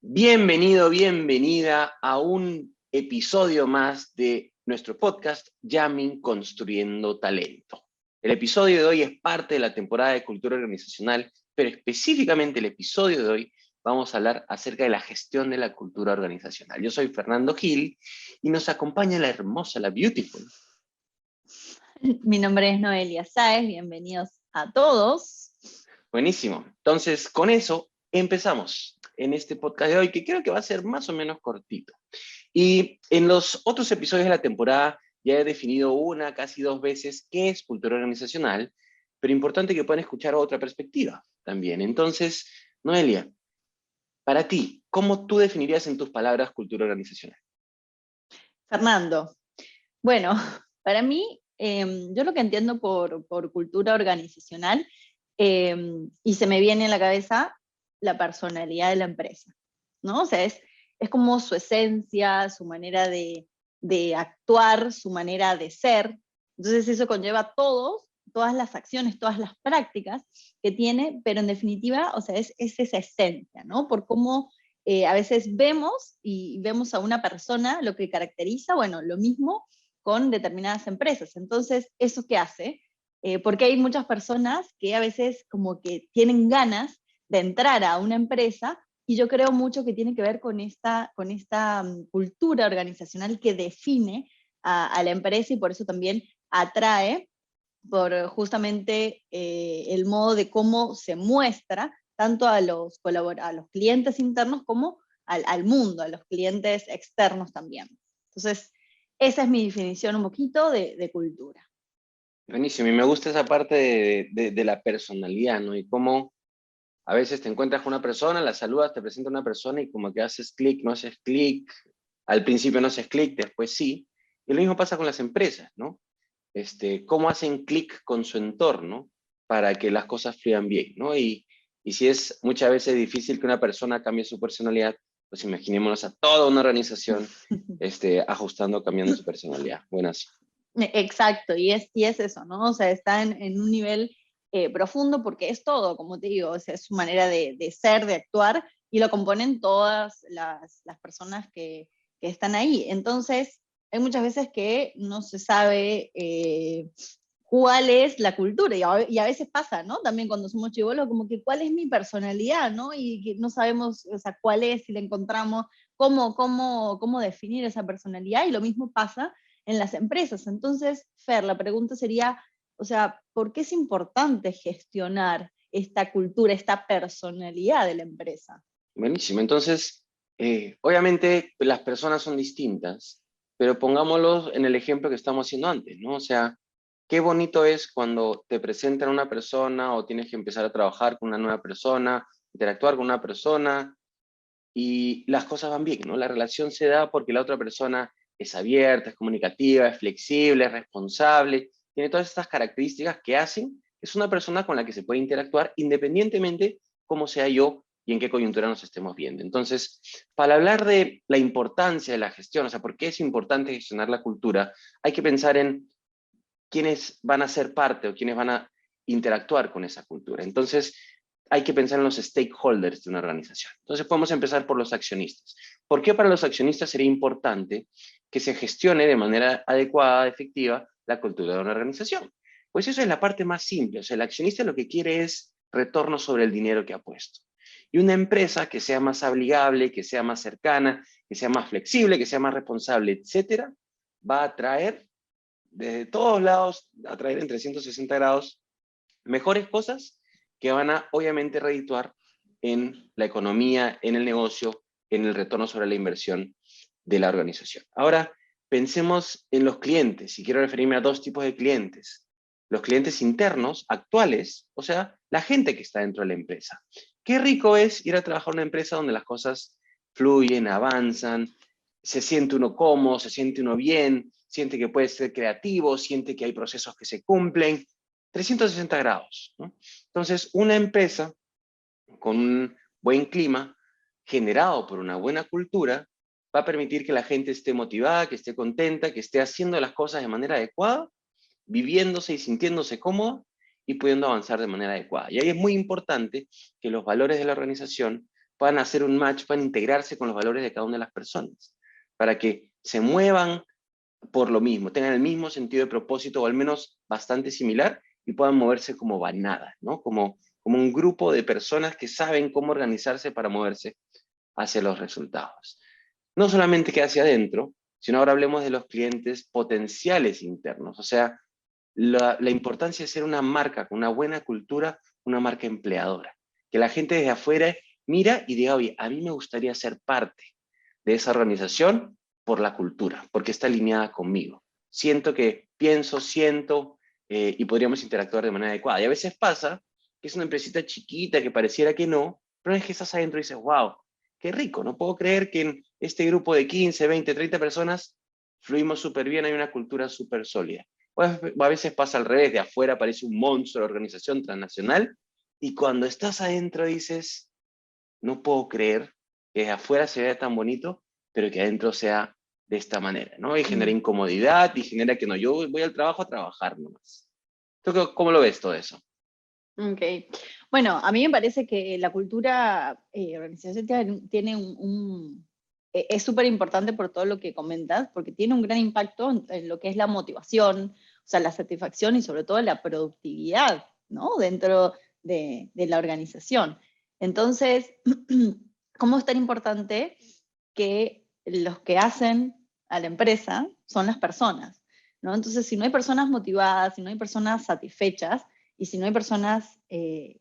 Bienvenido, bienvenida a un episodio más de nuestro podcast Yamin Construyendo Talento. El episodio de hoy es parte de la temporada de Cultura Organizacional, pero específicamente el episodio de hoy vamos a hablar acerca de la gestión de la cultura organizacional. Yo soy Fernando Gil y nos acompaña la hermosa, la beautiful. Mi nombre es Noelia Sáez, bienvenidos a todos. Buenísimo. Entonces, con eso empezamos en este podcast de hoy, que creo que va a ser más o menos cortito. Y en los otros episodios de la temporada ya he definido casi dos veces qué es cultura organizacional, pero importante que puedan escuchar otra perspectiva también. Entonces, Noelia, para ti, ¿cómo tú definirías en tus palabras cultura organizacional? Fernando, bueno, para mí, yo lo que entiendo por cultura organizacional, y se me viene a la cabeza la personalidad de la empresa, ¿no? O sea, es como su esencia, su manera de actuar, su manera de ser. Entonces eso conlleva todas las acciones, todas las prácticas que tiene, pero en definitiva, o sea, es esa esencia, ¿no? Por cómo a veces vemos a una persona, lo que caracteriza, bueno, lo mismo con determinadas empresas. Entonces, ¿eso qué hace? Porque hay muchas personas que a veces como que tienen ganas de entrar a una empresa, y yo creo mucho que tiene que ver con esta cultura organizacional que define a la empresa, y por eso también atrae por justamente el modo de cómo se muestra tanto a los clientes internos como al mundo, a los clientes externos también. Entonces, esa es mi definición un poquito de cultura. Buenísimo, y me gusta esa parte de la personalidad, ¿no? Y cómo a veces te encuentras con una persona, la saludas, te presenta una persona y como que haces clic, no haces clic, al principio no haces clic, después sí. Y lo mismo pasa con las empresas, ¿no? Cómo hacen clic con su entorno para que las cosas fluyan bien, ¿no? Y si es muchas veces difícil que una persona cambie su personalidad, pues imaginémonos a toda una organización ajustando, cambiando su personalidad. Buenas. Exacto, y es eso, ¿no? O sea, está en un nivel profundo, porque es todo, como te digo, o sea, es su manera de ser, de actuar, y lo componen todas las personas que están ahí. Entonces, hay muchas veces que no se sabe cuál es la cultura, y a veces pasa, ¿no? También cuando somos chibolos, como que cuál es mi personalidad, ¿no? Y que no sabemos, o sea, cuál es, si la encontramos, cómo definir esa personalidad, y lo mismo pasa en las empresas. Entonces, Fer, la pregunta sería, o sea, ¿por qué es importante gestionar esta cultura, esta personalidad de la empresa? Buenísimo. Entonces, obviamente las personas son distintas, pero pongámoslo en el ejemplo que estamos haciendo antes, ¿no? O sea, qué bonito es cuando te presentan una persona o tienes que empezar a trabajar con una nueva persona, interactuar con una persona y las cosas van bien, ¿no? La relación se da porque la otra persona es abierta, es comunicativa, es flexible, es responsable, tiene todas estas características que hacen que es una persona con la que se puede interactuar independientemente cómo sea yo y en qué coyuntura nos estemos viendo. Entonces, para hablar de la importancia de la gestión, o sea, por qué es importante gestionar la cultura, hay que pensar en quiénes van a ser parte o quiénes van a interactuar con esa cultura. Entonces, hay que pensar en los stakeholders de una organización. Entonces, podemos empezar por los accionistas. ¿Por qué para los accionistas sería importante que se gestione de manera adecuada, efectiva, la cultura de una organización? Pues eso es la parte más simple. O sea, el accionista lo que quiere es retorno sobre el dinero que ha puesto. Y una empresa que sea más amigable, que sea más cercana, que sea más flexible, que sea más responsable, etcétera, va a atraer de todos lados, a traer en 360 grados mejores cosas que van a obviamente redituar en la economía, en el negocio, en el retorno sobre la inversión de la organización. Ahora, pensemos en los clientes, y quiero referirme a dos tipos de clientes. Los clientes internos, actuales, o sea, la gente que está dentro de la empresa. Qué rico es ir a trabajar en una empresa donde las cosas fluyen, avanzan, se siente uno cómodo, se siente uno bien, siente que puede ser creativo, siente que hay procesos que se cumplen, 360 grados, ¿no? Entonces, una empresa con un buen clima, generado por una buena cultura, va a permitir que la gente esté motivada, que esté contenta, que esté haciendo las cosas de manera adecuada, viviéndose y sintiéndose cómoda y pudiendo avanzar de manera adecuada. Y ahí es muy importante que los valores de la organización puedan hacer un match, puedan integrarse con los valores de cada una de las personas, para que se muevan por lo mismo, tengan el mismo sentido de propósito, o al menos bastante similar, y puedan moverse como banada, ¿no? Como un grupo de personas que saben cómo organizarse para moverse hacia los resultados. No solamente que hacia adentro, sino ahora hablemos de los clientes potenciales internos, o sea, la importancia de ser una marca con una buena cultura, una marca empleadora. Que la gente desde afuera mira y diga, oye, a mí me gustaría ser parte de esa organización por la cultura, porque está alineada conmigo. Siento que pienso, siento, y podríamos interactuar de manera adecuada. Y a veces pasa que es una empresita chiquita que pareciera que no, pero es que estás adentro y dices, wow, qué rico, no puedo creer que en este grupo de 15, 20, 30 personas fluimos súper bien, hay una cultura súper sólida. Pues a veces pasa al revés, de afuera parece un monstruo de organización transnacional, y cuando estás adentro dices, no puedo creer que de afuera se vea tan bonito, pero que adentro sea de esta manera, ¿no? Y genera Mm. incomodidad y genera que no, yo voy al trabajo a trabajar nomás. ¿Tú cómo lo ves todo eso? Ok. Bueno, a mí me parece que la cultura organizacional tiene es súper importante por todo lo que comentas, porque tiene un gran impacto en lo que es la motivación, o sea, la satisfacción y sobre todo la productividad, ¿no? Dentro de la organización. Entonces, ¿cómo es tan importante que los que hacen a la empresa son las personas, ¿no? Entonces, si no hay personas motivadas, si no hay personas satisfechas, y si no hay personas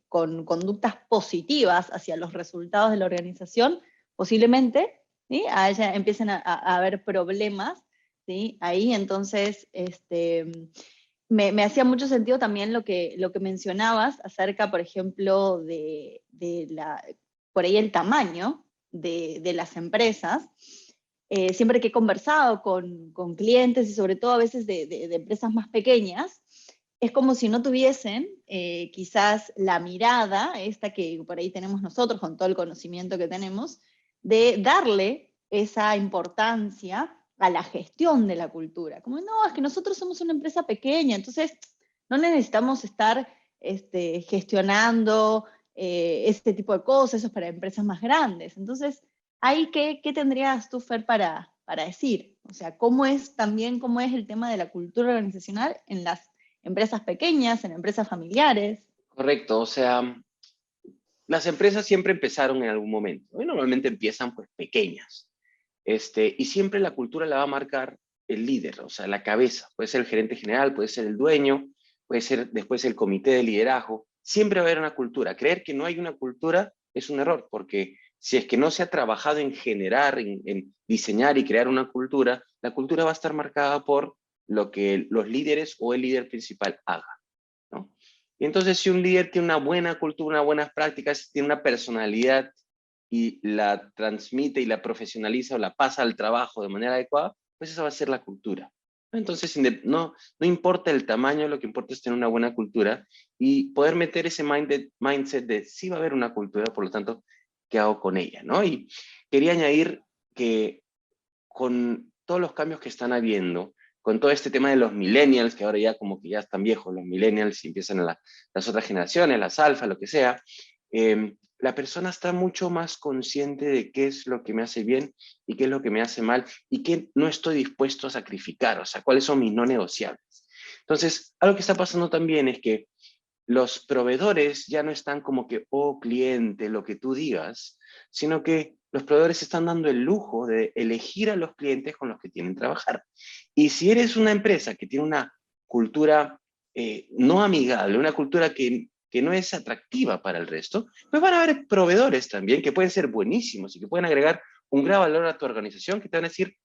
con conductas positivas hacia los resultados de la organización, posiblemente, ¿sí?, empiecen a haber problemas, ¿sí? Ahí entonces me hacía mucho sentido también lo que mencionabas acerca, por ejemplo, por ahí el tamaño de las empresas. Siempre que he conversado con clientes y sobre todo a veces de empresas más pequeñas, es como si no tuviesen quizás la mirada, esta que por ahí tenemos nosotros con todo el conocimiento que tenemos, de darle esa importancia a la gestión de la cultura. Como, no, es que nosotros somos una empresa pequeña, entonces no necesitamos estar gestionando este tipo de cosas, eso es para empresas más grandes. Entonces, ahí, ¿qué tendrías tú, Fer, para decir? O sea, ¿cómo es el tema de la cultura organizacional en las empresas pequeñas, en empresas familiares? Correcto, o sea, las empresas siempre empezaron en algún momento, y normalmente empiezan pues pequeñas, y siempre la cultura la va a marcar el líder, o sea, la cabeza, puede ser el gerente general, puede ser el dueño, puede ser después el comité de liderazgo, siempre va a haber una cultura. Creer que no hay una cultura es un error, porque si es que no se ha trabajado en generar, en diseñar y crear una cultura, la cultura va a estar marcada por lo que los líderes o el líder principal haga, ¿no? Y entonces si un líder tiene una buena cultura, unas buenas prácticas, tiene una personalidad y la transmite y la profesionaliza o la pasa al trabajo de manera adecuada, pues esa va a ser la cultura. Entonces, no importa el tamaño, lo que importa es tener una buena cultura y poder meter ese mindset de sí va a haber una cultura, por lo tanto, ¿qué hago con ella? ¿No? Y quería añadir que con todos los cambios que están habiendo, con todo este tema de los millennials, que ahora ya como que ya están viejos los millennials y empiezan a las otras generaciones, las alfa, lo que sea, la persona está mucho más consciente de qué es lo que me hace bien y qué es lo que me hace mal y qué no estoy dispuesto a sacrificar, o sea, cuáles son mis no negociables. Entonces, algo que está pasando también es que los proveedores ya no están como que, oh cliente, lo que tú digas, sino que los proveedores están dando el lujo de elegir a los clientes con los que tienen que trabajar. Y si eres una empresa que tiene una cultura no amigable, una cultura que no es atractiva para el resto, pues van a haber proveedores también que pueden ser buenísimos y que pueden agregar un gran valor a tu organización, que te van a decir,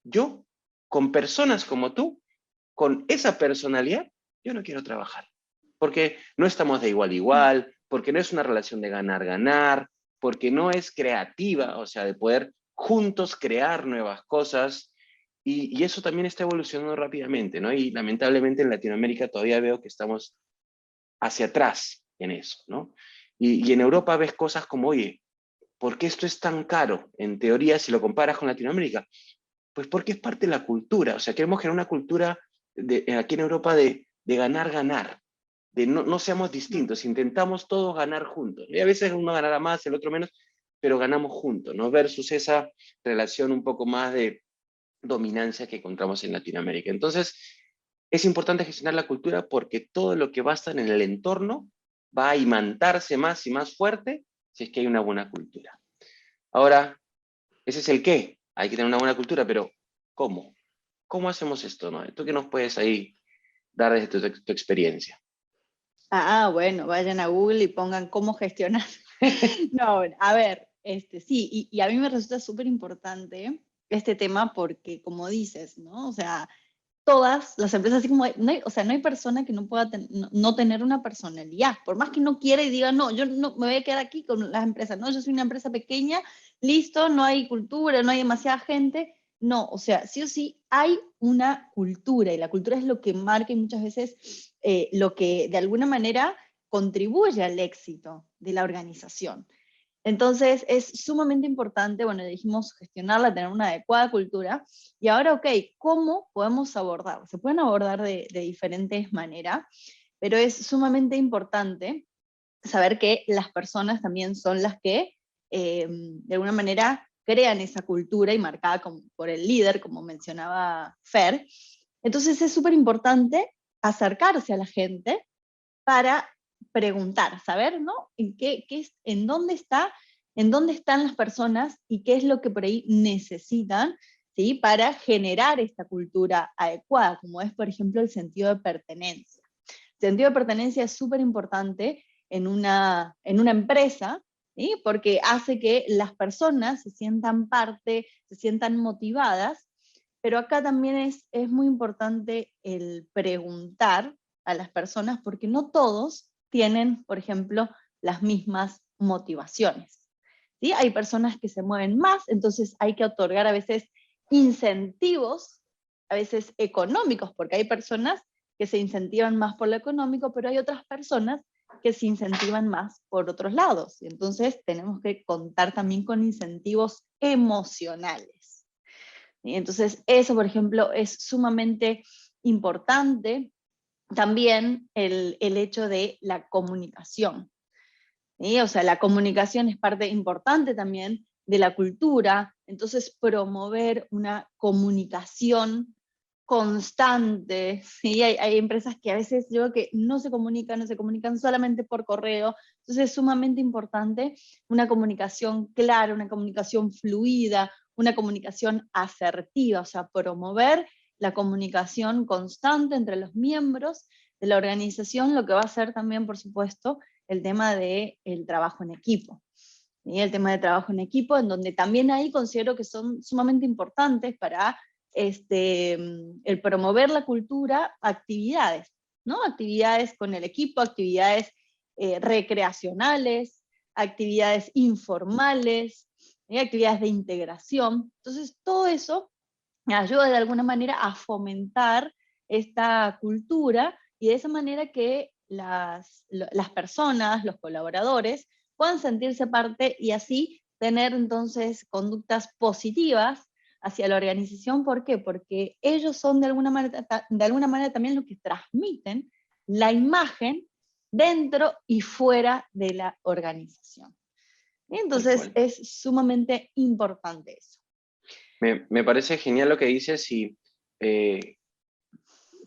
yo, con personas como tú, con esa personalidad, yo no quiero trabajar. Porque no estamos de igual a igual, porque no es una relación de ganar-ganar, porque no es creativa, o sea, de poder juntos crear nuevas cosas. Y eso también está evolucionando rápidamente, ¿no? Y lamentablemente en Latinoamérica todavía veo que estamos hacia atrás en eso, ¿no? Y en Europa ves cosas como, oye, ¿por qué esto es tan caro? En teoría, si lo comparas con Latinoamérica, pues porque es parte de la cultura. O sea, queremos generar una cultura aquí en Europa de ganar-ganar, de no seamos distintos, intentamos todos ganar juntos. Y a veces uno ganará más, el otro menos, pero ganamos juntos, ¿no? Versus esa relación un poco más de dominancia que encontramos en Latinoamérica. Entonces, es importante gestionar la cultura porque todo lo que va a estar en el entorno va a imantarse más y más fuerte si es que hay una buena cultura. Ahora, ese es el qué. Hay que tener una buena cultura, pero ¿cómo? ¿Cómo hacemos esto, no? ¿Tú qué nos puedes ahí dar desde tu experiencia? Bueno, vayan a Google y pongan cómo gestionar. No, a ver, sí, y a mí me resulta súper importante este tema porque, como dices, ¿no? O sea, todas las empresas, así como, o sea, no hay persona que no pueda no tener una personalidad, por más que no quiera y diga, no, yo no me voy a quedar aquí con las empresas, no, yo soy una empresa pequeña, listo, no hay cultura, no hay demasiada gente, no, o sea, sí o sí hay una cultura, y la cultura es lo que marca y muchas veces lo que de alguna manera contribuye al éxito de la organización. Entonces, es sumamente importante, bueno, dijimos gestionarla, tener una adecuada cultura. Y ahora, ok, ¿cómo podemos abordar? Se pueden abordar de diferentes maneras, pero es sumamente importante saber que las personas también son las que, de alguna manera, crean esa cultura y marcada por el líder, como mencionaba Fer. Entonces, es súper importante acercarse a la gente para preguntar, saber, ¿no? En dónde están las personas y qué es lo que por ahí necesitan, ¿sí? Para generar esta cultura adecuada, como es, por ejemplo, el sentido de pertenencia. El sentido de pertenencia es súper importante en una empresa, ¿sí? Porque hace que las personas se sientan parte, se sientan motivadas, pero acá también es muy importante el preguntar a las personas porque no todos tienen, por ejemplo, las mismas motivaciones. ¿Sí? Hay personas que se mueven más, entonces hay que otorgar a veces incentivos, a veces económicos, porque hay personas que se incentivan más por lo económico, pero hay otras personas que se incentivan más por otros lados. Y entonces tenemos que contar también con incentivos emocionales. Y entonces eso, por ejemplo, es sumamente importante. También el hecho de la comunicación. ¿Sí? O sea, la comunicación es parte importante también de la cultura, entonces promover una comunicación constante, ¿sí? Hay empresas que a veces yo veo que no se comunican solamente por correo, entonces es sumamente importante una comunicación clara, una comunicación fluida, una comunicación asertiva, o sea, promover la comunicación constante entre los miembros de la organización, lo que va a hacer también, por supuesto, el tema del trabajo en equipo. Y el tema de trabajo en equipo, en donde también ahí considero que son sumamente importantes para el promover la cultura, actividades, ¿no? Actividades con el equipo, actividades recreacionales, actividades informales, actividades de integración. Entonces, todo eso ayuda de alguna manera a fomentar esta cultura y de esa manera que las personas, los colaboradores, puedan sentirse parte y así tener entonces conductas positivas hacia la organización. ¿Por qué? Porque ellos son de alguna manera también los que transmiten la imagen dentro y fuera de la organización. Tal Entonces cual. es sumamente importante eso. Me parece genial lo que dices y eh,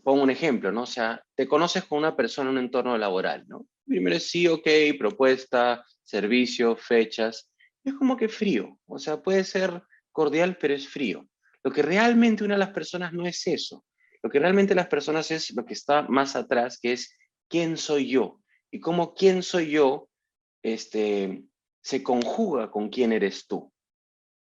pongo un ejemplo, ¿no? O sea, te conoces con una persona en un entorno laboral, ¿no? Primero es sí, ok, propuesta, servicio, fechas. Es como que frío. O sea, puede ser cordial, pero es frío. Lo que realmente une a las personas no es eso. Lo que realmente las personas es lo que está más atrás, que es quién soy yo. Y cómo quién soy yo se conjuga con quién eres tú.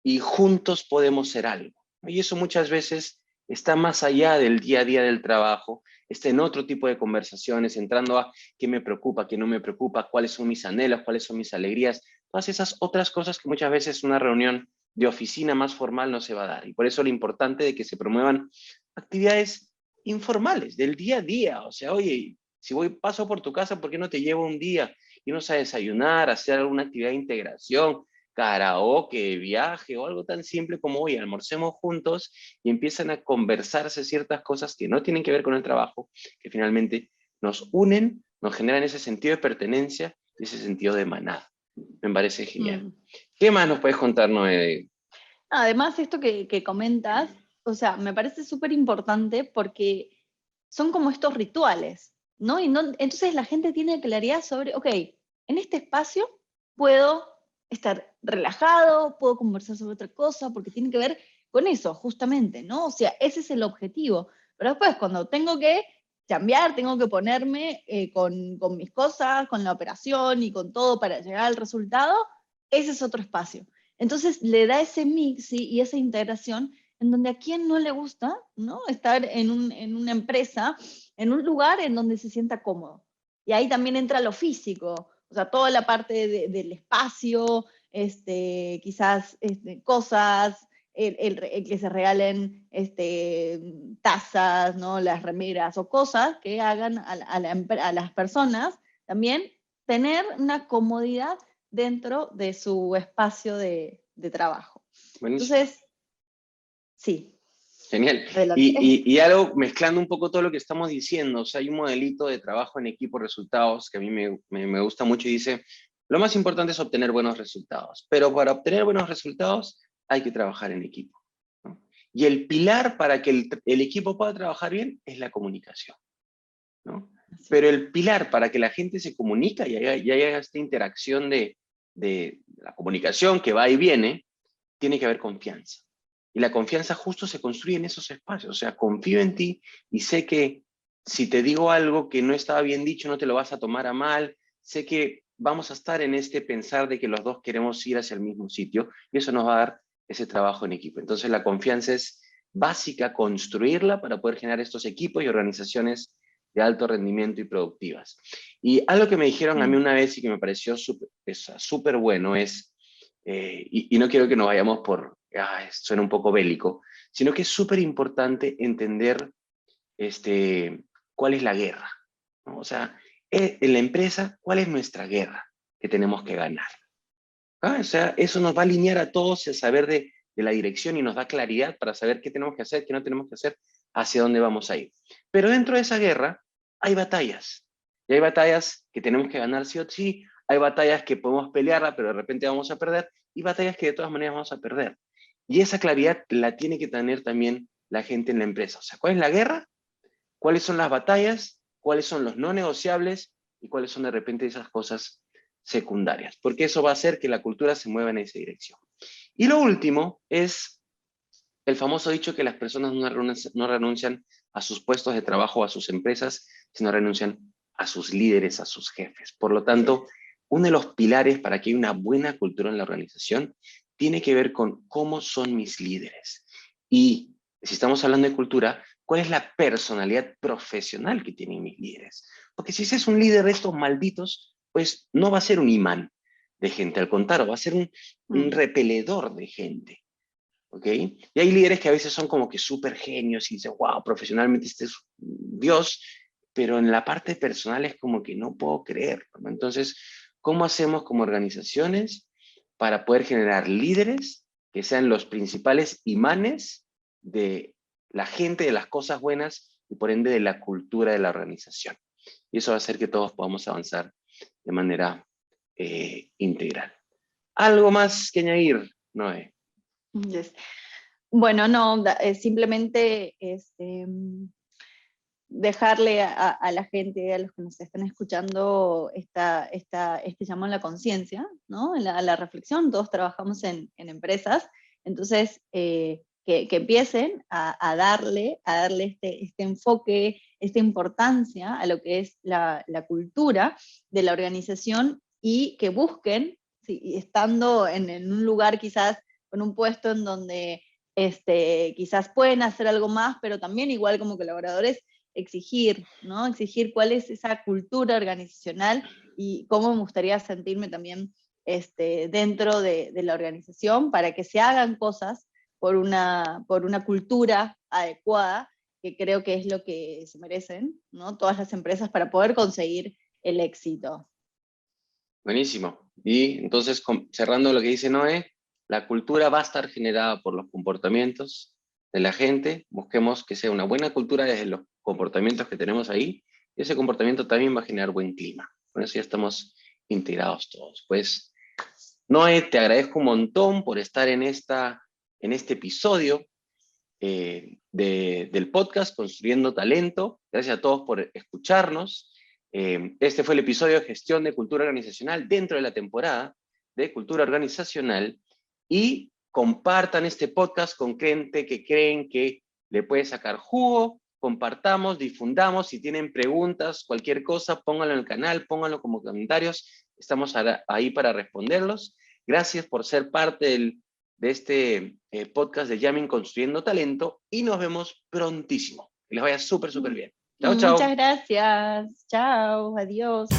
Y juntos podemos ser algo. Y eso muchas veces está más allá del día a día del trabajo, está en otro tipo de conversaciones, entrando a qué me preocupa, qué no me preocupa, cuáles son mis anhelos, cuáles son mis alegrías, todas esas otras cosas que muchas veces una reunión de oficina más formal no se va a dar. Y por eso lo importante de que se promuevan actividades informales, del día a día. O sea, oye, si paso por tu casa, ¿por qué no te llevo un día? Irnos a desayunar, hacer alguna actividad de integración, karaoke, viaje o algo tan simple como hoy, almorcemos juntos y empiezan a conversarse ciertas cosas que no tienen que ver con el trabajo, que finalmente nos unen, nos generan ese sentido de pertenencia y ese sentido de manada. Me parece genial. Mm. ¿Qué más nos puedes contar, Noé? Además, esto que comentas, o sea, me parece súper importante porque son como estos rituales, ¿no? Entonces la gente tiene claridad sobre, ok, en este espacio puedo estar relajado, puedo conversar sobre otra cosa, porque tiene que ver con eso, justamente, ¿no? O sea, ese es el objetivo. Pero después, cuando tengo que cambiar, tengo que ponerme con mis cosas, con la operación y con todo para llegar al resultado, ese es otro espacio. Entonces le da ese mix, ¿sí? Y esa integración en donde a quien no le gusta, ¿no? Estar en una empresa, en un lugar en donde se sienta cómodo. Y ahí también entra lo físico, o sea, toda la parte del espacio, quizás cosas, el que se regalen tazas, ¿no? Las remeras o cosas que hagan a las personas también tener una comodidad dentro de su espacio de trabajo. Buenísimo. Entonces, sí, Genial. adelante. Y algo mezclando un poco todo lo que estamos diciendo, o sea, hay un modelito de trabajo en equipo resultados que a mí me gusta mucho y dice, lo más importante es obtener buenos resultados, pero para obtener buenos resultados hay que trabajar en equipo, ¿no? Y el pilar para que el equipo pueda trabajar bien es la comunicación, ¿no? Así Pero es. el pilar para que la gente se comunica y haya esta interacción de la comunicación que va y viene, tiene que haber confianza. Y la confianza justo se construye en esos espacios. O sea, confío en ti y sé que si te digo algo que no estaba bien dicho, no te lo vas a tomar a mal. Sé que vamos a estar en este pensar de que los dos queremos ir hacia el mismo sitio y eso nos va a dar ese trabajo en equipo. Entonces la confianza es básica, construirla para poder generar estos equipos y organizaciones de alto rendimiento y productivas. Y algo que me dijeron a mí Mm. una vez y que me pareció súper bueno es, y no quiero que nos vayamos por, suena un poco bélico, sino que es súper importante entender cuál es la guerra, ¿no? O sea, en la empresa, ¿cuál es nuestra guerra que tenemos que ganar? O sea, eso nos va a alinear a todos a saber de la dirección y nos da claridad para saber qué tenemos que hacer, qué no tenemos que hacer, hacia dónde vamos a ir. Pero dentro de esa guerra hay batallas. Y hay batallas que tenemos que ganar sí o sí, hay batallas que podemos pelearla, pero de repente vamos a perder, y batallas que de todas maneras vamos a perder. Y esa claridad la tiene que tener también la gente en la empresa. O sea, ¿cuál es la guerra? ¿Cuáles son las batallas? ¿Cuáles son los no negociables? ¿Y cuáles son de repente esas cosas secundarias? Porque eso va a hacer que la cultura se mueva en esa dirección. Y lo último es el famoso dicho que las personas no renuncian a sus puestos de trabajo o a sus empresas, sino renuncian a sus líderes, a sus jefes. Por lo tanto, uno de los pilares para que haya una buena cultura en la organización tiene que ver con cómo son mis líderes. Y si estamos hablando de cultura, ¿cuál es la personalidad profesional que tienen mis líderes? Porque si ese es un líder de estos malditos, pues no va a ser un imán de gente, al contrario, va a ser un Mm. repeledor de gente. ¿Ok? Y hay líderes que a veces son como que súper genios y dicen, wow, profesionalmente este es Dios, pero en la parte personal es como que no puedo creer, ¿no? Entonces, ¿cómo hacemos como organizaciones para poder generar líderes que sean los principales imanes de la gente, de las cosas buenas y por ende de la cultura de la organización? Y eso va a hacer que todos podamos avanzar de manera integral. ¿Algo más que añadir, Noé? Yes. Bueno, no, simplemente dejarle a la gente, a los que nos están escuchando, este llamado a la conciencia, ¿no? A la reflexión. Todos trabajamos en empresas, entonces que empiecen a darle este enfoque, esta importancia a lo que es la cultura de la organización y que busquen, sí, estando en un lugar quizás con un puesto en donde quizás pueden hacer algo más, pero también igual como colaboradores, exigir, ¿no? Exigir cuál es esa cultura organizacional y cómo me gustaría sentirme también dentro de la organización para que se hagan cosas por una cultura adecuada, que creo que es lo que se merecen, ¿no? Todas las empresas para poder conseguir el éxito. Buenísimo. Y entonces, cerrando lo que dice Noé, la cultura va a estar generada por los comportamientos de la gente. Busquemos que sea una buena cultura desde los comportamientos que tenemos ahí. Y ese comportamiento también va a generar buen clima. Con eso ya estamos integrados todos. Pues Noé, te agradezco un montón por estar en este episodio del podcast Construyendo Talento. Gracias a todos por escucharnos. Este fue el episodio de gestión de cultura organizacional dentro de la temporada de cultura organizacional, y compartan este podcast con gente que creen que le puede sacar jugo. Compartamos, difundamos. Si tienen preguntas, cualquier cosa, pónganlo en el canal, pónganlo como comentarios. Estamos ahí para responderlos. Gracias por ser parte de este podcast de Yamin Construyendo Talento, y nos vemos prontísimo. Que les vaya súper, súper bien. Chao, Muchas chao. gracias. Chao, adiós.